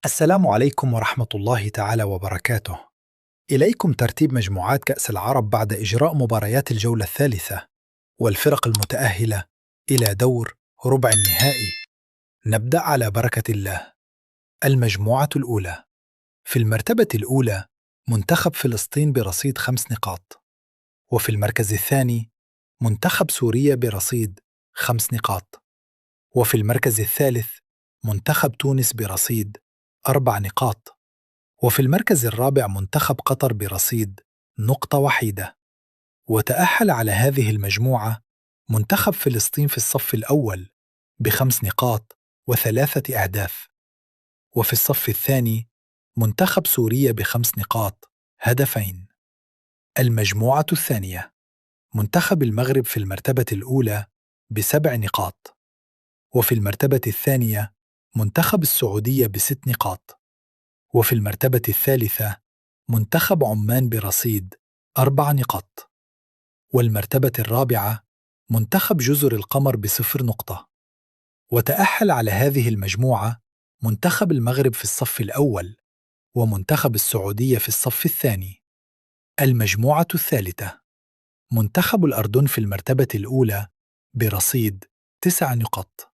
السلام عليكم ورحمة الله تعالى وبركاته. إليكم ترتيب مجموعات كأس العرب بعد إجراء مباريات الجولة الثالثة والفرق المتأهلة إلى دور ربع النهائي. نبدأ على بركة الله. المجموعة الأولى: في المرتبة الأولى منتخب فلسطين برصيد 5 نقاط، وفي المركز الثاني منتخب سوريا برصيد 5 نقاط، وفي المركز الثالث منتخب تونس برصيد 4 نقاط، وفي المركز الرابع منتخب قطر برصيد نقطة وحيدة. وتأهل على هذه المجموعة منتخب فلسطين في الصف الأول ب5 نقاط و3 أهداف، وفي الصف الثاني منتخب سوريا ب5 نقاط هدفين. المجموعة الثانية: منتخب المغرب في المرتبة الأولى ب7 نقاط، وفي المرتبة الثانية منتخب السعودية ب6 نقاط، وفي المرتبة الثالثة منتخب عمان برصيد 4 نقاط، والمرتبة الرابعة منتخب جزر القمر ب0 نقطة. وتأهل على هذه المجموعة منتخب المغرب في الصف الأول ومنتخب السعودية في الصف الثاني. المجموعة الثالثة: منتخب الأردن في المرتبة الأولى برصيد 9 نقاط،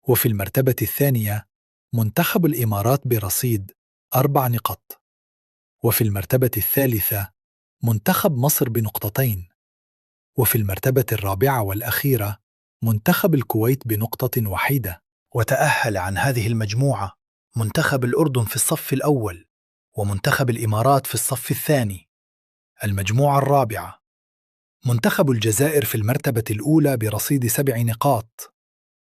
وفي المرتبة الثانية منتخب الإمارات برصيد 4 نقاط، وفي المرتبة الثالثة منتخب مصر بنقطتين، وفي المرتبة الرابعة والأخيرة منتخب الكويت بنقطة وحيدة. وتأهل عن هذه المجموعة منتخب الأردن في الصف الأول ومنتخب الإمارات في الصف الثاني. المجموعة الرابعة: منتخب الجزائر في المرتبة الأولى برصيد 7 نقاط،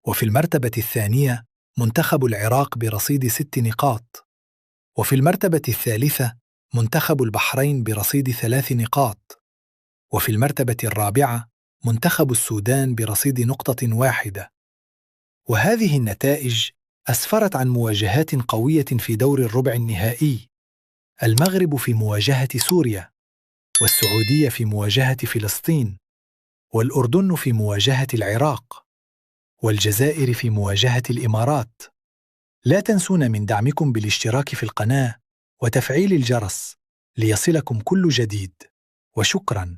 وفي المرتبة الثانية منتخب العراق برصيد 6 نقاط، وفي المرتبة الثالثة منتخب البحرين برصيد 3 نقاط، وفي المرتبة الرابعة منتخب السودان برصيد نقطة واحدة. وهذه النتائج أسفرت عن مواجهات قوية في دور الربع النهائي: المغرب في مواجهة سوريا، والسعودية في مواجهة فلسطين، والأردن في مواجهة العراق، والجزائر في مواجهة الإمارات. لا تنسون من دعمكم بالاشتراك في القناة وتفعيل الجرس ليصلكم كل جديد، وشكراً.